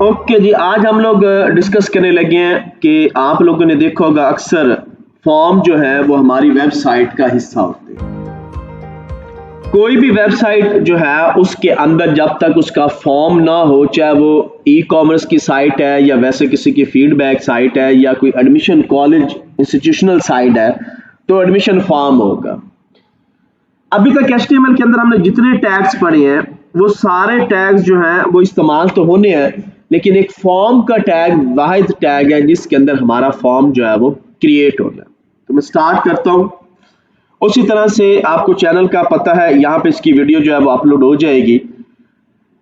Okay जी, आज हम लोग डिस्कस करने लगे हैं कि आप लोगों ने देखा होगा अक्सर फॉर्म जो है वो हमारी वेबसाइट का हिस्सा होते हैं। कोई भी वेबसाइट जो है उसके अंदर जब तक उसका फॉर्म ना हो, चाहे वो ई कॉमर्स की साइट है या वैसे किसी की फीडबैक साइट है या कोई एडमिशन कॉलेज इंस्टीट्यूशनल साइट है, तो एडमिशन फॉर्म होगा। अभी तक HTML के अंदर हमने जितने टैग्स पढ़े हैं वो सारे टैग्स जो हैं वो इस्तेमाल तो होने हैं, लेकिन एक फॉर्म का टैग वाहिद टैग है जिसके अंदर हमारा फॉर्म जो है वो क्रिएट होना है। तो मैं स्टार्ट करता हूं। उसी तरह से आपको चैनल का पता है, यहाँ पे इसकी वीडियो जो है वो अपलोड हो जाएगी।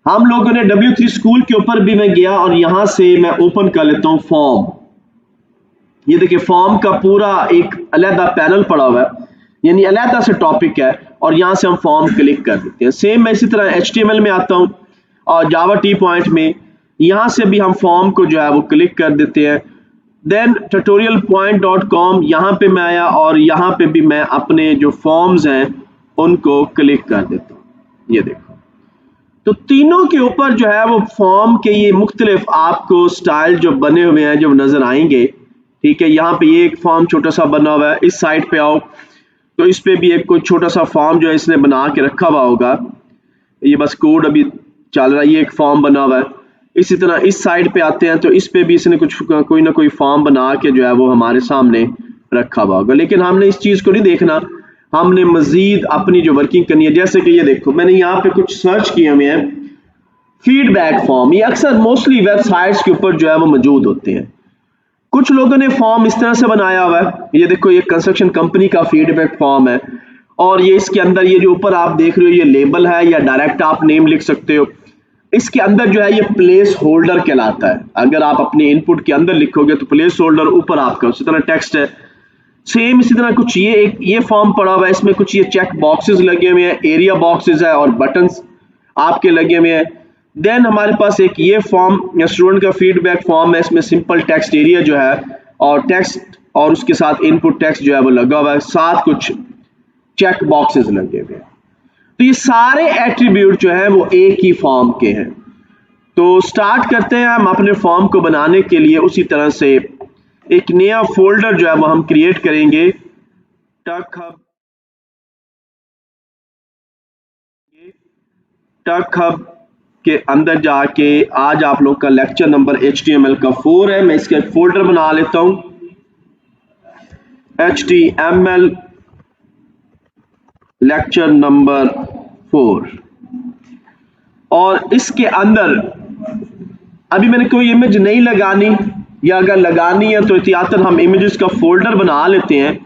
हम लोगों ने W3 स्कूल के ऊपर भी मैं गया और यहां से मैं ओपन कर लेता हूं फॉर्म। ये देखिए फॉर्म का पूरा एक अलहदा पैनल पड़ा हुआ है, यानी अलहदा से टॉपिक है और यहां से हम फॉर्म क्लिक कर देते हैं। सेम मैं इसी तरह HTML में आता हूं और जावा टी पॉइंट में यहां से भी हम फॉर्म को जो है वो क्लिक कर देते हैं। देन tutorialpoint.com यहां पे मैं आया और यहां पे भी मैं अपने जो फॉर्म्स हैं उनको क्लिक कर देता हूं। ये देखो, तो तीनों के ऊपर जो है वो फॉर्म के ये मुख्तलिफ आपको स्टाइल जो बने हुए हैं जो नजर आएंगे। ठीक है, यहाँ पे ये एक फॉर्म छोटा सा बना हुआ है। इस साइड पे आओ तो इस पे भी एक कोई छोटा सा फॉर्म जो है इसने बना के रखा हुआ होगा। ये बस कोड अभी चल रहा है, ये एक फॉर्म बना हुआ है। इसी तरह इस साइड पे आते हैं तो इस पे भी इसने कुछ कोई ना कोई फॉर्म बना के जो है वो हमारे सामने रखा हुआ होगा, लेकिन हमने इस चीज को नहीं देखना, हमने मजीद अपनी जो वर्किंग करनी है। जैसे कि ये देखो, मैंने यहाँ पे कुछ सर्च किए हुए हैं फीडबैक फॉर्म। ये अक्सर मोस्टली वेबसाइट्स के ऊपर जो है वो मौजूद होते हैं। कुछ लोगों ने फॉर्म इस तरह से बनाया हुआ है। ये देखो, ये कंस्ट्रक्शन कंपनी का फीडबैक फॉर्म है और ये इसके अंदर ये जो ऊपर आप देख रहे हो ये लेबल है या डायरेक्ट आप नेम लिख सकते हो। इसके अंदर जो है ये प्लेस होल्डर कहलाता है। अगर आप अपने इनपुट के अंदर लिखोगे तो प्लेस होल्डर ऊपर आपका उसी तरह टेक्स्ट है। सेम इसी तरह कुछ ये फॉर्म पड़ा हुआ है, इसमें कुछ ये चेक बॉक्सेस लगे हुए हैं, एरिया बॉक्सेस है और बटन्स आपके लगे हुए हैं। देन हमारे पास एक ये फॉर्म या स्टूडेंट का फीडबैक फॉर्म है, इसमें सिंपल टेक्स्ट एरिया जो है और टेक्स्ट और उसके साथ इनपुट टेक्स्ट जो है वो लगा हुआ है, साथ कुछ चेक बॉक्सेस लगे हुए हैं। तो ये सारे एट्रीब्यूट जो है वो एक ही फॉर्म के हैं। तो स्टार्ट करते हैं हम अपने फॉर्म को बनाने के लिए। उसी तरह से एक नया फोल्डर जो है वो हम क्रिएट करेंगे। टक हब के अंदर जाके आज आप लोग का लेक्चर नंबर HTML का 4 है। मैं इसका एक फोल्डर बना लेता हूं, HTML लेक्चर नंबर 4। और इसके अंदर अभी मैंने कोई इमेज नहीं लगानी, या अगर लगानी है तो एहतियातन हम इमेजेस का फोल्डर बना लेते हैं।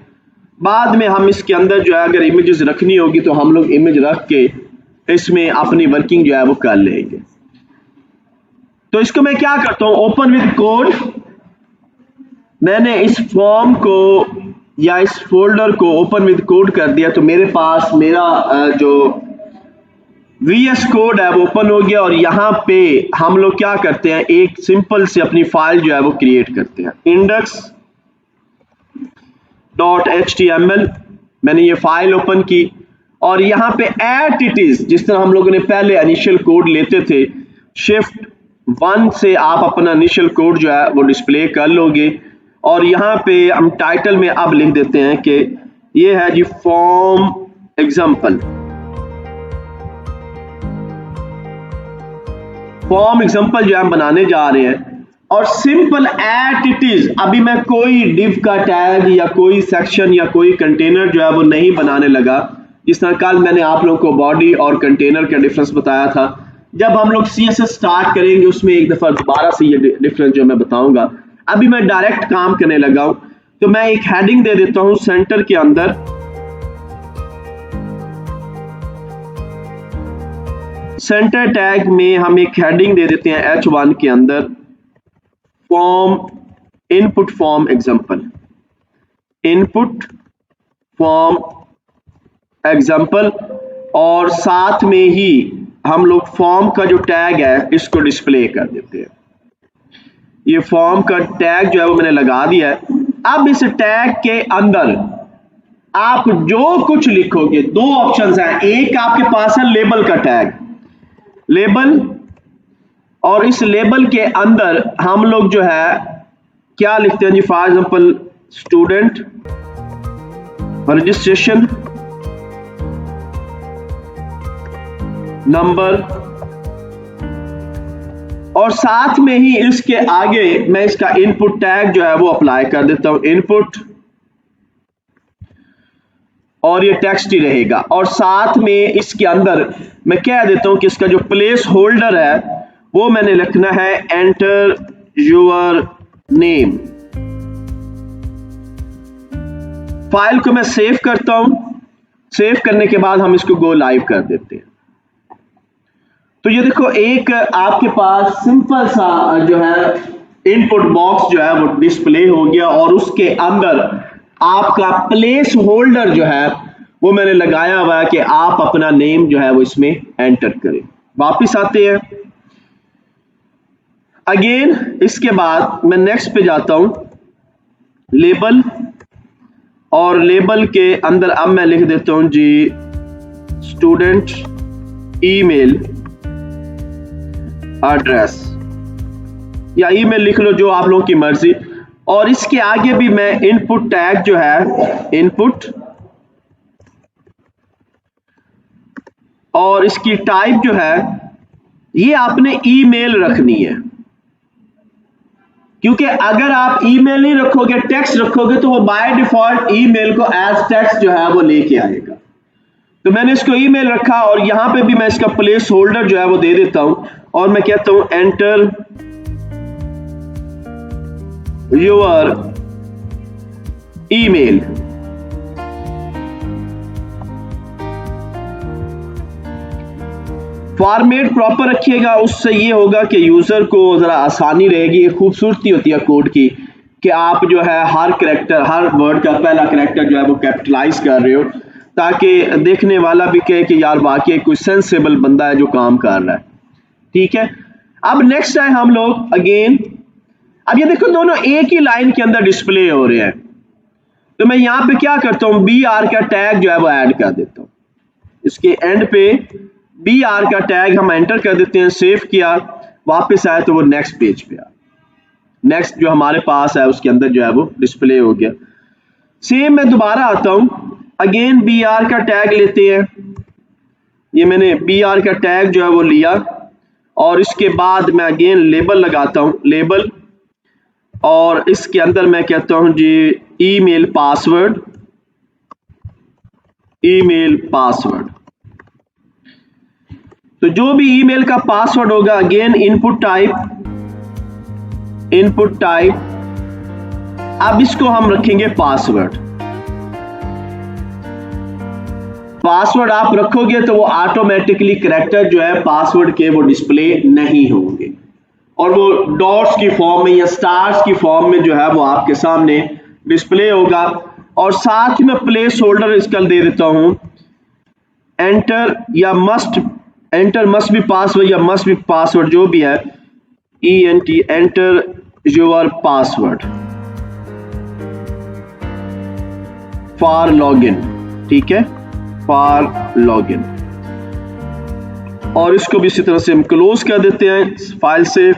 बाद में हम इसके अंदर जो है अगर इमेजेस रखनी होगी तो हम लोग इमेज रख के इसमें अपनी वर्किंग जो है वो कर लेंगे। तो इसको मैं क्या करता हूं, ओपन विद कोड। मैंने इस फॉर्म को या इस फोल्डर को ओपन विद कोड कर दिया तो मेरे पास मेरा जो VS कोड है वो ओपन हो गया। और यहाँ पे हम लोग क्या करते हैं, एक सिंपल से अपनी फाइल जो है वो क्रिएट करते हैं, index.html। मैंने ये फाइल ओपन की और यहाँ पे एट इट इज, जिस तरह हम लोगों ने पहले इनिशियल कोड लेते थे, Shift 1 से आप अपना इनिशियल कोड जो है वो डिस्प्ले कर लोगे। और यहाँ पे हम टाइटल में अब लिख देते हैं कि ये है जी फॉर्म एग्जाम्पल। फॉर्म एग्जाम्पल जो हम बनाने जा रहे हैं और सिंपल एट इट इज। अभी मैं कोई डिव का टैग या कोई सेक्शन या कोई कंटेनर जो है वो नहीं बनाने लगा। जिस तरह कल मैंने आप लोगों को बॉडी और कंटेनर का डिफरेंस बताया था, जब हम लोग CSS स्टार्ट करेंगे उसमें एक दफा दोबारा से ये डिफरेंस जो मैं बताऊंगा। अभी मैं डायरेक्ट काम करने लगा हूं तो मैं एक हेडिंग दे देता हूं सेंटर के अंदर। सेंटर टैग में हम एक हेडिंग दे देते हैं H1 के अंदर, form input form example, input form example. और साथ में ही हम लोग फॉर्म का जो टैग है इसको डिस्प्ले कर देते हैं। ये फॉर्म का टैग जो है वो मैंने लगा दिया है। अब इस टैग के अंदर आप जो कुछ लिखोगे, दो ऑप्शंस हैं। एक आपके पास है लेबल का टैग, लेबल, और इस लेबल के अंदर हम लोग जो है क्या लिखते हैं जी, for example student registration number, और साथ में ही इसके आगे मैं इसका इनपुट टैग जो है वो अप्लाई कर देता हूं, इनपुट, और ये टेक्स्ट ही रहेगा। और साथ में इसके अंदर मैं कह देता हूं कि इसका जो प्लेस होल्डर है वो मैंने लिखना है एंटर योर नेम। फाइल को मैं सेव करता हूं, सेव करने के बाद हम इसको गो लाइव कर देते हैं। तो ये देखो एक आपके पास सिंपल सा जो है इनपुट बॉक्स जो है वो डिस्प्ले हो गया, और उसके अंदर आपका प्लेस होल्डर जो है वो मैंने लगाया हुआ है कि आप अपना नेम जो है वो इसमें एंटर करें। वापिस आते हैं अगेन, इसके बाद मैं नेक्स्ट पे जाता हूं, लेबल, और लेबल के अंदर अब मैं लिख देता हूं जी स्टूडेंट ईमेल एड्रेस, या ईमेल लिख लो जो आप लोगों की मर्जी। और इसके आगे भी मैं इनपुट टैग जो है इनपुट, और इसकी टाइप जो है ये आपने ईमेल रखनी है, क्योंकि अगर आप ईमेल नहीं रखोगे, टेक्स्ट रखोगे, तो वो बाय डिफॉल्ट ईमेल को एज टेक्स्ट जो है वो लेके आएगा। तो मैंने इसको ईमेल रखा, और यहां पे भी मैं इसका प्लेस होल्डर जो है वो दे देता हूं, और मैं कहता हूं enter your email. Format proper रखिएगा, उससे ये होगा कि यूजर को जरा आसानी रहेगी। ये खूबसूरती होती है कोड की कि आप जो है हर कैरेक्टर, हर वर्ड का पहला कैरेक्टर जो है वो कैपिटलाइज कर रहे हो, ताकि देखने वाला भी कहे कि यार वाकई कोई सेंसेबल बंदा है जो काम कर रहा है। ठीक है, अब नेक्स्ट है हम लोग अगेन, अब ये देखो दोनों एक ही लाइन के अंदर डिस्प्ले हो रहे हैं, तो मैं यहां पे क्या करता हूं, बी आर का टैग जो है वो ऐड कर देता हूं। इसके एंड पे बी आर का टैग हम एंटर कर देते हैं, सेव किया, वापस आया तो वो नेक्स्ट पेज पे आ, नेक्स्ट जो हमारे पास है उसके अंदर जो है वो डिस्प्ले हो गया। सेम मैं दोबारा आता हूं, अगेन बी आर का टैग लेते हैं, ये मैंने बी आर का टैग जो है वो लिया, और इसके बाद मैं अगेन लेबल लगाता हूं, लेबल, और इसके अंदर मैं कहता हूं जी ईमेल पासवर्ड, ईमेल पासवर्ड। तो जो भी ईमेल का पासवर्ड होगा, again input type, input type, अब इसको हम रखेंगे पासवर्ड। पासवर्ड आप रखोगे तो वो ऑटोमेटिकली कैरेक्टर जो है पासवर्ड के वो डिस्प्ले नहीं होंगे, और वो डॉट्स की फॉर्म में या स्टार्स की फॉर्म में जो है वो आपके सामने डिस्प्ले होगा। और साथ में प्लेस होल्डर इसका दे देता हूं एंटर या must, enter must be password या मस्ट बी पासवर्ड जो भी है, ENT, enter your password for login. ठीक है, फॉर लॉगिन, और इसको भी इसी तरह से हम क्लोज कर देते हैं फाइल से।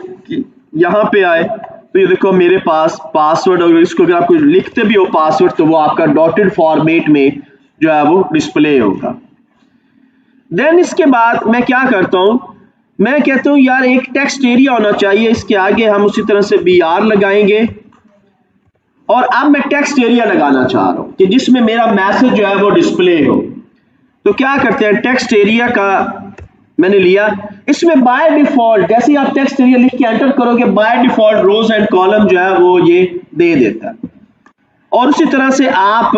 यहां पे आए तो ये देखो मेरे पास पासवर्ड, अगर इसको अगर आप कुछ लिखते भी हो पासवर्ड, तो वो आपका डॉटेड फॉर्मेट में जो है वो डिस्प्ले होगा। देन इसके बाद मैं क्या करता हूं, मैं कहता हूं यार एक टेक्स्ट एरिया होना चाहिए, इसके आगे हम उसी तरह से BR लगाएंगे, और अब मैं टेक्स्ट एरिया लगाना चाह रहा हूं कि जिसमें मेरा मैसेज जो है वो डिस्प्ले हो। तो क्या करते हैं, टेक्स्ट एरिया का मैंने लिया, इसमें बाय डिफॉल्ट जैसे आप टेक्स्ट एरिया लिख के एंटर करोगे, by default rows and column जो है वो ये दे देता है। और उसी तरह से आप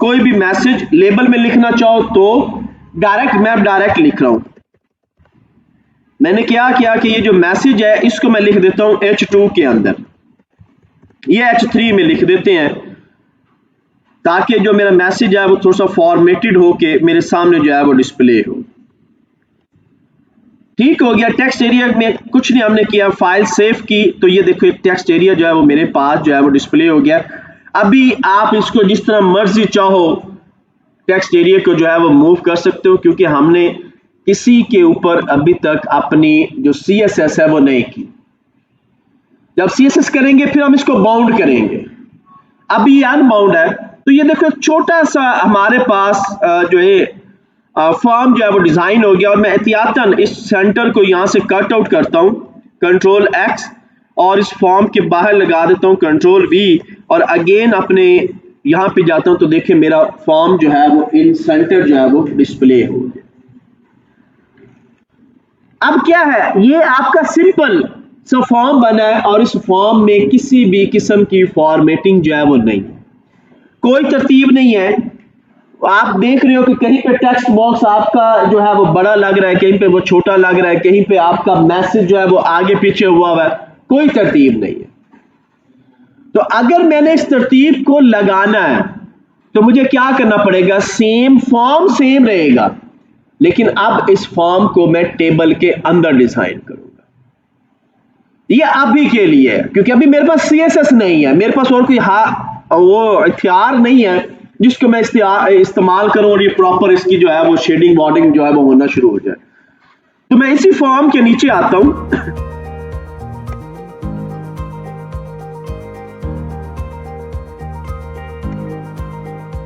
कोई भी मैसेज लेबल में लिखना चाहो तो डायरेक्ट, मैं डायरेक्ट लिख रहा हूं, मैंने क्या किया कि ये जो मैसेज है इसको मैं लिख देता हूं H2 के अंदर, ये H3 में लिख देते हैं, ताकि जो मेरा मैसेज है वो थोड़ा सा फॉर्मेटेड हो के मेरे सामने जो है वो डिस्प्ले हो। ठीक हो गया, टेक्स्ट एरिया में कुछ नहीं हमने किया, फाइल सेव की, तो ये देखो एक टेक्स्ट एरिया जो है वो मेरे पास जो है वो डिस्प्ले हो गया। अभी आप इसको जिस तरह मर्जी चाहो टेक्स्ट एरिया को जो है वो मूव कर सकते हो, क्योंकि हमने किसी के ऊपर अभी तक अपनी जो CSS है वो नहीं की। जब CSS करेंगे फिर हम इसको बाउंड करेंगे। अभी अनबाउंड है, तो ये देखो छोटा सा हमारे पास जो है फॉर्म जो है वो डिजाइन हो गया, और मैं एहतियातन इस सेंटर को यहां से कट आउट करता हूं, Ctrl X, और इस फॉर्म के बाहर लगा देता हूं Ctrl V, और अगेन अपने यहां पे जाता हूं तो देखिए मेरा फॉर्म जो है वो इन सेंटर जो है वो डिस्प्ले हो गया। अब क्या है, ये आपका सिंपल सा फॉर्म बना है, और इस फॉर्म में किसी भी किस्म की फॉर्मेटिंग जो है वो नहीं, कोई तरतीब नहीं है। आप देख रहे हो कि कहीं पे टेक्स्ट बॉक्स आपका जो है वो बड़ा लग रहा है, कहीं पे वो छोटा लग रहा है, कहीं पे आपका मैसेज जो है वो आगे पीछे हुआ है, कोई तरतीब नहीं है। तो अगर मैंने इस तरतीब को लगाना है तो मुझे क्या करना पड़ेगा, सेम फॉर्म सेम रहेगा, लेकिन अब इस फॉर्म को मैं टेबल के अंदर डिजाइन करूंगा। ये अभी के लिए है, क्योंकि अभी मेरे पास CSS नहीं है, मेरे पास और कोई वो इख्तियार नहीं है जिसको मैं इस्तेमाल करूं और ये प्रॉपर इसकी जो है वो शेडिंग बॉर्डिंग जो है वो होना शुरू हो जाए। तो मैं इसी फॉर्म के नीचे आता हूं,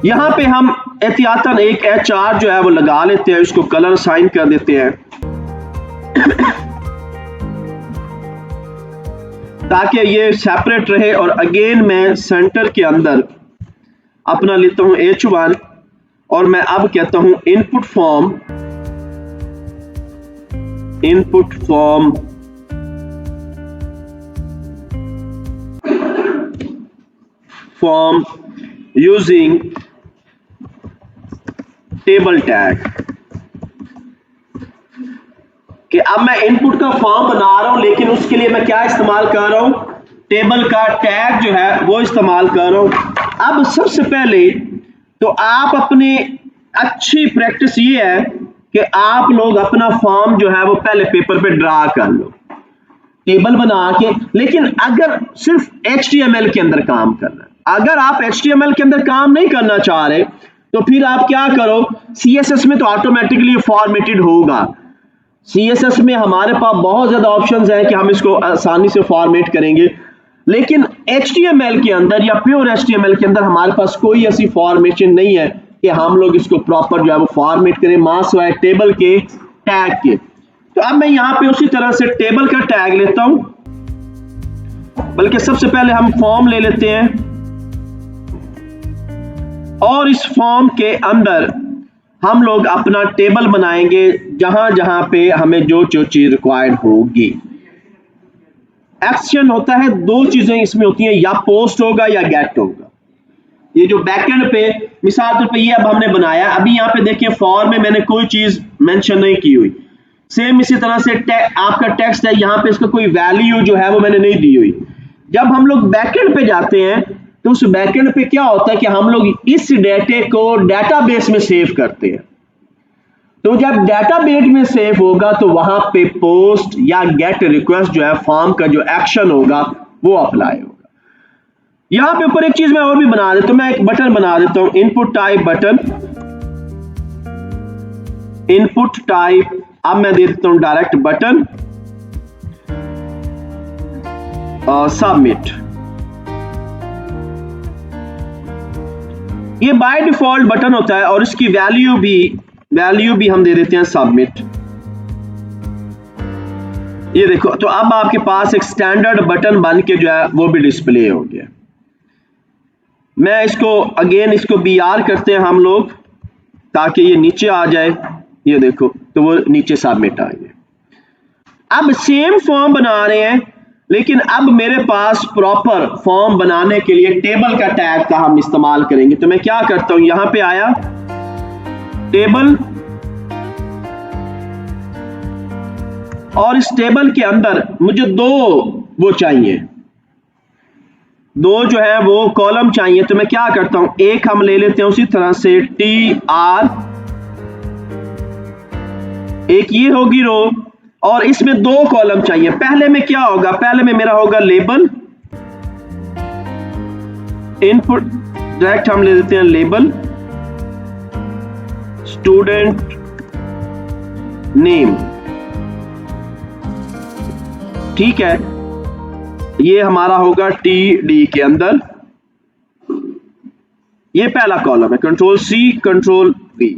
यहां पे हम एहतियातन एक HR जो है वो लगा लेते हैं, उसको कलर साइन कर देते हैं ताकि ये सेपरेट रहे। और अगेन मैं सेंटर के अंदर अपना लेता हूं H1, और मैं अब कहता हूं input form using table tag, कि अब मैं इनपुट का फॉर्म बना रहा हूं, लेकिन उसके लिए मैं क्या इस्तेमाल कर रहा हूं, टेबल का टैग जो है वो इस्तेमाल कर रहा हूं। अब सबसे पहले तो आप अपनी अच्छी प्रैक्टिस ये है कि आप लोग अपना फॉर्म जो है वो पहले पेपर पे ड्रा कर लो, टेबल बना के। लेकिन अगर सिर्फ HTML के अंदर काम करना है, अगर आप HTML के अंदर काम नहीं करना चाह रहे, तो फिर आप क्या करो, CSS में तो ऑटोमेटिकली फॉर्मेटेड होगा। CSS में हमारे पास बहुत ज्यादा ऑप्शंस हैं कि हम इसको आसानी से फॉर्मेट करेंगे, लेकिन HTML के अंदर या प्योर HTML के अंदर हमारे पास कोई ऐसी फॉर्मेशन नहीं है कि हम लोग इसको प्रॉपर जो है वो फॉर्मेट करें मास्क टेबल के टैग के। तो अब मैं यहां पे उसी तरह से टेबल का टैग लेता हूं, बल्कि सबसे पहले हम फॉर्म ले लेते हैं, और इस फॉर्म के अंदर हम लोग अपना टेबल बनाएंगे जहां जहां पे हमें जो जो चीज रिक्वायर्ड होगी। एक्शन होता है, दो चीजें इसमें होती हैं, या पोस्ट होगा या गेट होगा। ये जो बैकएंड पे मिसाल तौर पे ये अब हमने बनाया, अभी यहाँ पे देखिए फॉर्म में मैंने कोई चीज मेंशन नहीं की हुई। सेम इसी तरह से आपका टेक्स्ट है, यहाँ पे इसका कोई वैल्यू जो है वो मैंने नहीं दी हुई। जब हम लोग बैकएंड पे जाते हैं तो उस बैकएंड पे क्या होता है कि हम लोग इस डेटे को डेटाबेस में सेव करते हैं। तो जब डेटाबेस में सेव होगा तो वहां पे पोस्ट या गेट रिक्वेस्ट जो है फॉर्म का जो एक्शन होगा वो अप्लाई होगा। यहां पे ऊपर एक चीज मैं और भी बना देता हूं, मैं एक बटन बना देता हूं, input type button, input type. अब मैं दे देता हूं डायरेक्ट बटन और सबमिट। ये बाय डिफॉल्ट बटन होता है और इसकी वैल्यू भी हम दे देते हैं सबमिट। ये देखो, तो अब आपके पास एक स्टैंडर्ड बटन बन के जो है वो भी डिस्प्ले हो गया। मैं इसको अगेन इसको BR करते हैं हम लोग ताकि ये नीचे आ जाए। ये देखो, तो वो नीचे सबमिट आ गया। अब सेम फॉर्म बना रहे हैं, लेकिन अब मेरे पास प्रॉपर फॉर्म बनाने के लिए टेबल का टैग का हम इस्तेमाल करेंगे। तो मैं क्या करता हूं, यहां पे आया टेबल, और इस टेबल के अंदर मुझे दो वो चाहिए, दो जो है वो कॉलम चाहिए। तो मैं क्या करता हूं, एक हम ले लेते हैं उसी तरह से TR, एक ये होगी रो, और इसमें दो कॉलम चाहिए। पहले में क्या होगा, पहले में मेरा होगा लेबल, इनपुट डायरेक्ट हम ले देते हैं लेबल, स्टूडेंट नेम। ठीक है, ये हमारा होगा TD के अंदर, ये पहला कॉलम है, कंट्रोल C कंट्रोल V।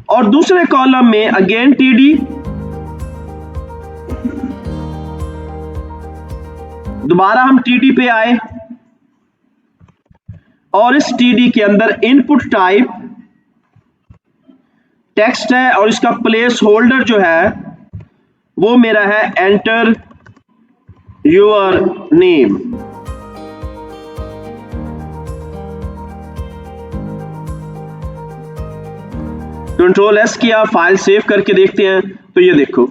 और दूसरे कॉलम में अगेन TD, दोबारा हम TD पे आए और इस TD के अंदर इनपुट टाइप टेक्स्ट है और इसका प्लेस होल्डर जो है वो मेरा है enter your name. Control S किया, फाइल सेव करके देखते हैं तो ये देखो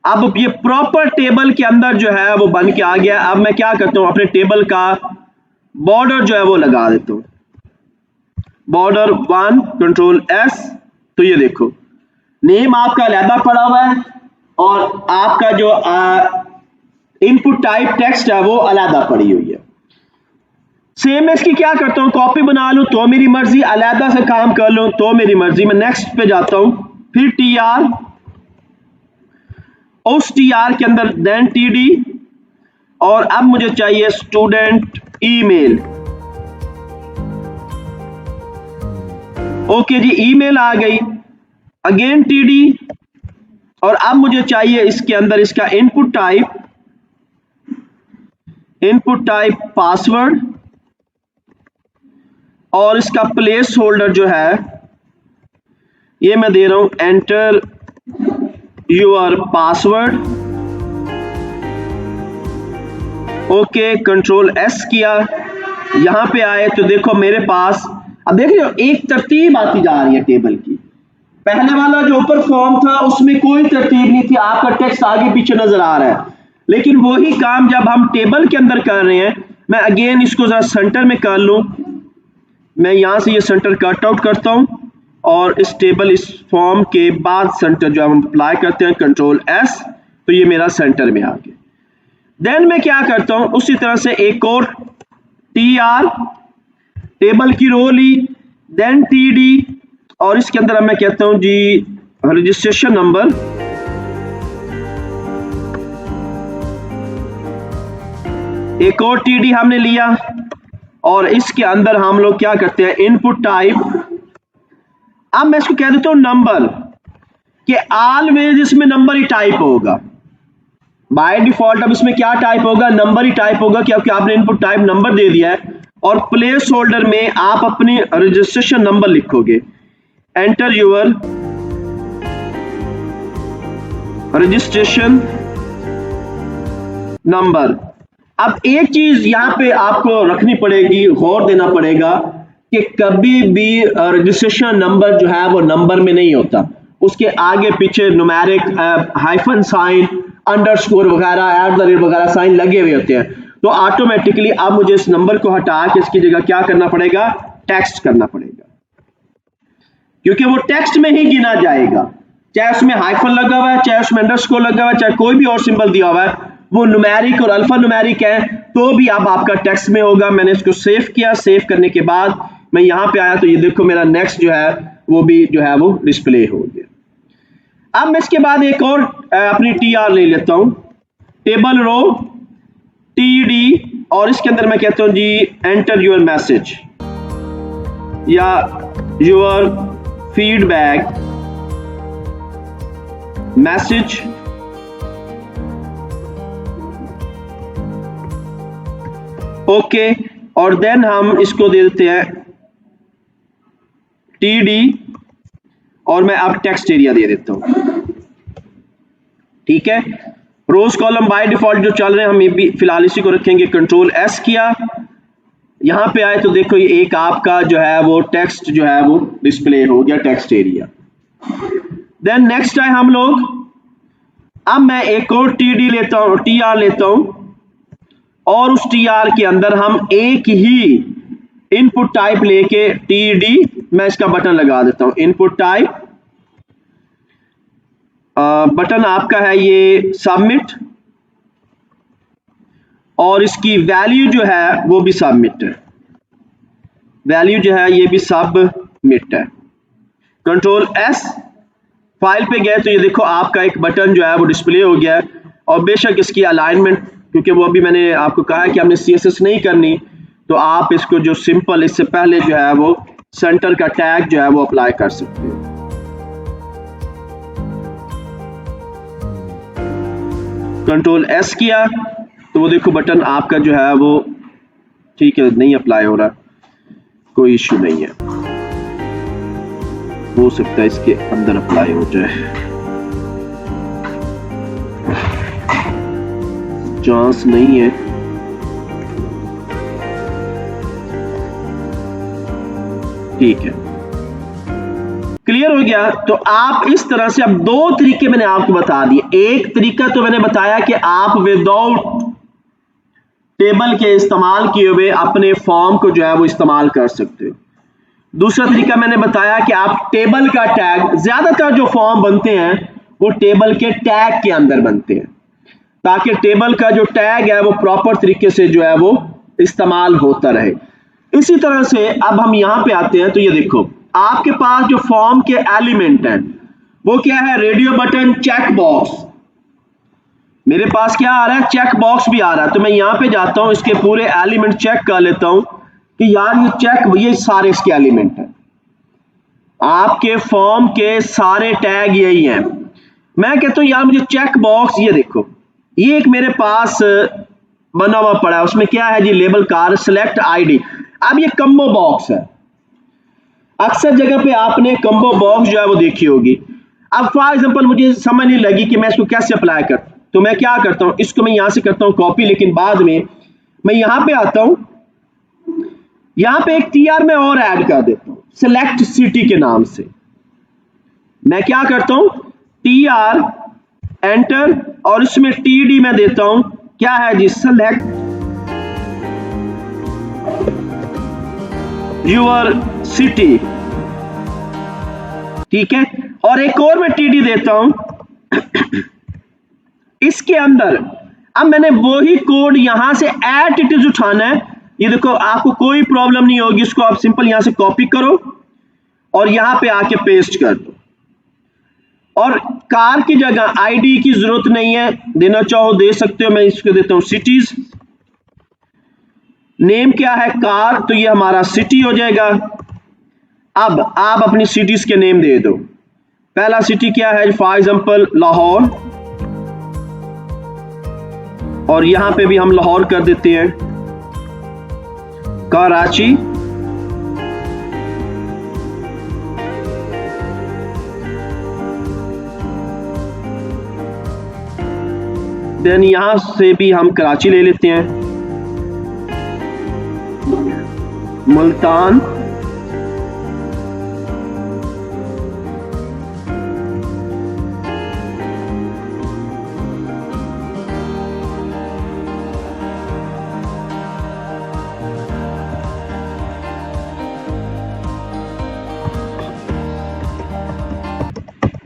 अब ये प्रॉपर टेबल के अंदर जो है वो बन के आ गया। अब मैं क्या करता हूं, अपने टेबल का बॉर्डर जो है वो लगा देता हूं, बॉर्डर 1 कंट्रोल S। तो ये देखो नेम आपका अलहदा पड़ा हुआ है और आपका जो इनपुट टाइप टेक्स्ट है वो अलहदा पड़ी हुई है। सेम मैं इसकी क्या करता हूं, कॉपी बना लूं तो मेरी मर्जी, अलहदा से काम कर लूं तो मेरी मर्जी। मैं नेक्स्ट पे जाता हूं, फिर TR, उस TR के अंदर देन TD, और अब मुझे चाहिए स्टूडेंट ईमेल। ओके जी, ईमेल आ गई, अगेन TD, और अब मुझे चाहिए इसके अंदर इसका इनपुट टाइप पासवर्ड, और इसका प्लेस होल्डर जो है ये मैं दे रहा हूं enter your password. Okay, control S किया, यहां पे आए तो देखो मेरे पास, अब देख रहे हो एक तरतीब आती जा रही है टेबल की। पहले वाला जो ऊपर फॉर्म था उसमें कोई तरतीब नहीं थी, आपका टेक्स्ट आगे पीछे नजर आ रहा है, लेकिन वही काम जब हम टेबल के अंदर कर रहे हैं, मैं अगेन इसको जरा सेंटर में कर लूं, मैं यहां से ये सेंटर कट आउट करता हूं और इस टेबल इस फॉर्म के बाद सेंटर जो हम अप्लाई करते हैं कंट्रोल S, तो ये मेरा सेंटर में आ गया। देन मैं क्या करता हूं, उसी तरह से एक और TR, टेबल की रो ली, देन TD, और इसके अंदर मैं कहता हूं जी रजिस्ट्रेशन नंबर, एक और TD हमने लिया, और इसके अंदर हम लोग क्या करते हैं इनपुट टाइप, अब मैं इसको कह देता हूं नंबर, कि ऑलवेज इसमें नंबर ही टाइप होगा बाय डिफॉल्ट। अब इसमें क्या टाइप होगा, नंबर ही टाइप होगा, क्योंकि आपने इनपुट टाइप नंबर दे दिया है, और प्लेस होल्डर में आप अपनी रजिस्ट्रेशन नंबर लिखोगे, एंटर योर रजिस्ट्रेशन नंबर। अब एक चीज यहां पे आपको रखनी पड़ेगी, गौर देना पड़ेगा कि कभी भी रजिस्ट्रेशन नंबर जो है वो नंबर में नहीं होता, उसके आगे पीछे न्यूमेरिक हाइफन साइन, अंडरस्कोर वगैरह, एट द रेट वगैरह साइन लगे हुए होते हैं। तो ऑटोमेटिकली अब मुझे इस नंबर को हटा के इसकी जगह क्या करना पड़ेगा, टेक्स्ट करना पड़ेगा, क्योंकि वो टेक्स्ट में ही गिना जाएगा, चाहे उसमें हाइफन लगा हुआ है, चाहे उसमें अंडरस्कोर लगा हुआ है, चाहे कोई भी और सिंबल दिया हुआ है, वो न्यूमेरिक और अल्फा न्यूमेरिक है तो भी अब आपका टेक्स्ट में होगा। मैंने इसको सेव किया, सेव करने के बाद मैं यहां पे आया तो ये देखो मेरा नेक्स्ट जो है वो भी जो है वो डिस्प्ले हो गया। अब मैं इसके बाद एक और अपनी TR ले लेता हूं, टेबल रो TD, और इसके अंदर मैं कहता हूं जी एंटर योर मैसेज या योर फीडबैक मैसेज। ओके, और देन हम इसको दे देते हैं TD, और मैं अब टेक्स्ट एरिया दे देता हूं। ठीक है, रोज कॉलम बाय डिफॉल्ट जो चल रहे हैं हम ये भी फिलहाल इसी को रखेंगे, कंट्रोल S किया, यहां पे आए तो देखो ये एक आपका जो है वो टेक्स्ट जो है वो डिस्प्ले हो गया, टेक्स्ट एरिया। देन नेक्स्ट है हम लोग, अब मैं एक और TD लेता हूं, TR लेता हूं, और उस TR के अंदर हम एक ही इनपुट टाइप लेके TD, मैं इसका बटन लगा देता हूं, इनपुट टाइप बटन आपका है ये सबमिट, और इसकी वैल्यू जो है वो भी सबमिट है, वैल्यू जो है ये भी सबमिट है। कंट्रोल S, फाइल पे गए तो ये देखो आपका एक बटन जो है वो डिस्प्ले हो गया है। और बेशक इसकी अलाइनमेंट, क्योंकि वो अभी मैंने आपको कहा है कि हमने CSS नहीं करनी, तो आप इसको जो सिंपल इससे पहले जो है वो सेंटर का टैग जो है वो अप्लाई कर सकते हो। कंट्रोल S किया तो वो देखो बटन आपका जो है वो ठीक है, नहीं अप्लाई हो रहा, कोई इश्यू नहीं है, हो सकता है इसके अंदर अप्लाई हो जाए, चांस नहीं है। ठीक है, क्लियर हो गया। तो आप इस तरह से, अब दो तरीके मैंने आपको बता दिए। एक तरीका तो मैंने बताया कि आप विदाउट टेबल के इस्तेमाल किए हुए अपने फॉर्म को जो है वो इस्तेमाल कर सकते हो। दूसरा तरीका मैंने बताया कि आप टेबल का टैग, ज्यादातर जो फॉर्म बनते हैं वो टेबल के टैग के अंदर बनते हैं, ताकि टेबल का जो टैग है वो प्रॉपर तरीके से जो है वो इस्तेमाल होता रहे। इसी तरह से अब हम यहां पे आते हैं, तो ये देखो आपके पास जो फॉर्म के एलिमेंट हैं वो क्या है, रेडियो बटन, चेक बॉक्स। मेरे पास क्या आ रहा है, चेक बॉक्स भी आ रहा है। तो मैं यहां पे जाता हूं, इसके पूरे एलिमेंट चेक कर लेता हूं कि यार ये चेक, ये सारे इसके एलिमेंट हैं, आपके फॉर्म के सारे टैग यही हैं। मैं कहता हूं यार मुझे चेक बॉक्स, ये देखो ये एक मेरे पास बना हुआ पड़ा है, उसमें क्या है जी, लेबल कार, सिलेक्ट आईडी। अब ये कम्बो बॉक्स है, अक्सर जगह पे आपने कम्बो बॉक्स जो है वो देखी होगी। अब फॉर एग्जांपल मुझे समझ नहीं लगी कि मैं इसको कैसे अप्लाई कर, तो मैं क्या करता हूं, इसको मैं यहां से करता हूं कॉपी, लेकिन बाद में मैं यहां पे आता हूं, यहां पे एक TR में और ऐड कर देता हूं, सिलेक्ट सिटी के नाम से। मैं क्या करता हूं, TR एंटर, और इसमें TD में देता हूं, क्या है जी, सेलेक्ट योर सिटी। ठीक है, और एक और मैं TD देता हूं इसके अंदर। अब मैंने वही कोड यहां से एट इट इज उठाना है। ये देखो आपको कोई प्रॉब्लम नहीं होगी, इसको आप सिंपल यहां से कॉपी करो और यहां पे आके पेस्ट कर दो, और कार की जगह आईडी की जरूरत नहीं है, देना चाहो दे सकते हो। मैं इसको देता हूं सिटीज, नेम क्या है, कार, तो ये हमारा सिटी हो जाएगा। अब आप अपनी सिटीज के नेम दे दो। पहला सिटी क्या है, फॉर एग्जांपल लाहौर, और यहां पे भी हम लाहौर कर देते हैं। कराची, देन यहां से भी हम कराची ले लेते हैं। मुल्तान,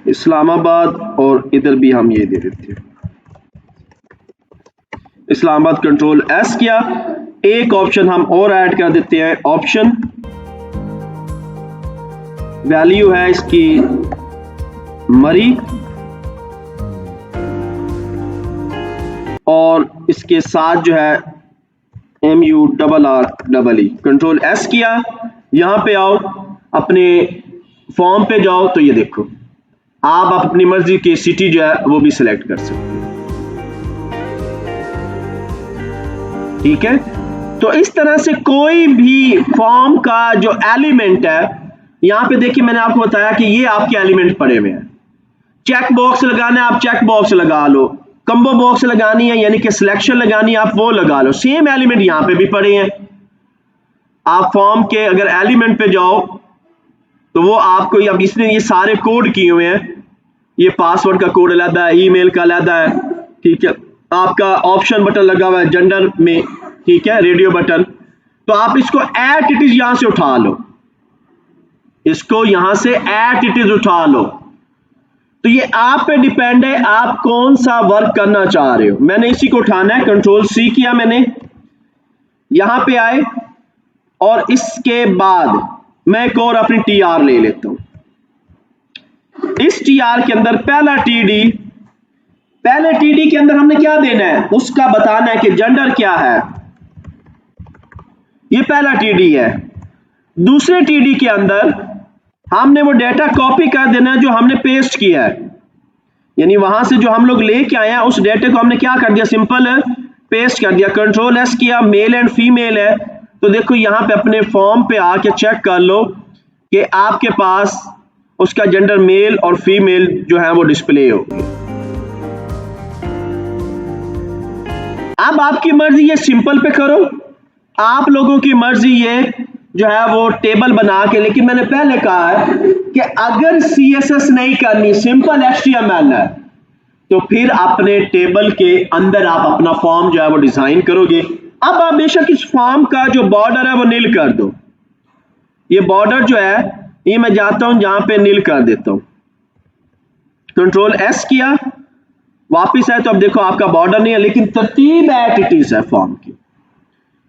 इस्लामाबाद, और इधर भी हम ये दे देते हैं इस्लामाबाद। कंट्रोल S किया, एक ऑप्शन हम और ऐड कर देते हैं, ऑप्शन वैल्यू है इसकी मरी, और इसके साथ जो है MURREE। कंट्रोल S किया, यहां पे आओ, अपने फॉर्म पे जाओ, तो ये देखो आप अपनी मर्जी की सिटी जो है वो भी सिलेक्ट कर सकते हैं। ठीक है, तो इस तरह से कोई भी फॉर्म का जो एलिमेंट है, यहां पे देखिए मैंने आपको बताया कि ये आपके एलिमेंट पड़े हुए हैं। चेक बॉक्स लगाना है, आप चेक बॉक्स लगा लो, कंबो बॉक्स लगानी है यानी कि सिलेक्शन लगानी है, आप वो लगा लो, सेम एलिमेंट यहां पे भी पड़े हैं। आप फॉर्म के अगर एलिमेंट पे जाओ तो वो आपको, अब इसने ये सारे कोड किए हुए हैं, ये पासवर्ड का कोड अलग है, ईमेल का अलग है, ठीक है, आपका ऑप्शन बटन लगा हुआ है जेंडर में, ठीक है, रेडियो बटन। तो आप इसको एट इट इज यहां से उठा लो, इसको यहां से एट इट इज उठा लो। तो ये आप पे डिपेंड है आप कौन सा वर्क करना चाह रहे हो। मैंने इसी को उठाना है, कंट्रोल C किया मैंने, यहां पे आए, और इसके बाद मैं एक और अपनी TR ले लेता हूं। इस tr के अंदर पहला td, पहले td के अंदर हमने क्या देना है, उसका बताना है कि जेंडर क्या है। ये पहला td है। दूसरे td के अंदर हमने वो डेटा कॉपी कर देना है जो हमने पेस्ट किया है, यानी वहां से जो हम लोग लेके आए हैं उस डेटे को हमने क्या कर दिया, सिंपल पेस्ट कर दिया। कंट्रोल एस किया, मेल एंड फीमेल है, तो देखो यहां पे अपने फॉर्म पे आके चेक कर लो कि आपके पास उसका जेंडर मेल और फीमेल जो है वो डिस्प्ले होगी। अब आपकी मर्जी, ये सिंपल पे करो, आप लोगों की मर्जी ये जो है वो टेबल बना के, लेकिन मैंने पहले कहा है कि अगर CSS नहीं करनी, सिंपल HTML है, तो फिर अपने टेबल के अंदर आप अपना फॉर्म जो है वो डिजाइन करोगे। अब आप बेशक इस फॉर्म का जो बॉर्डर है वो नील कर दो, ये बॉर्डर जो है ये मैं जाता हूं जहां पे नील कर देता हूं, कंट्रोल एस किया, वापिस आए तो अब देखो आपका बॉर्डर नहीं है, लेकिन तरतीब एट इट इज है फॉर्म की।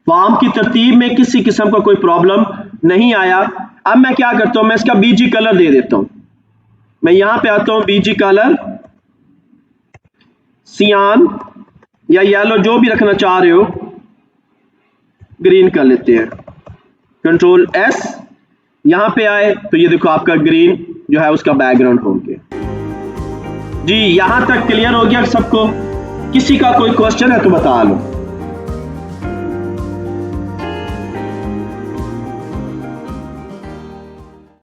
फॉर्म की तरतीब में किसी किस्म का कोई प्रॉब्लम नहीं आया। अब मैं क्या करता हूं, मैं इसका बीजी कलर दे देता हूं। मैं यहां पे आता हूं, बीजी कलर सियान या येलो जो भी रखना चाह रहे हो, ग्रीन कर लेते हैं। कंट्रोल एस, यहां पे आए तो ये देखो आपका ग्रीन जो है उसका बैकग्राउंड हो गया। जी यहां तक क्लियर हो गया सबको? किसी का कोई क्वेश्चन है तो बता लो।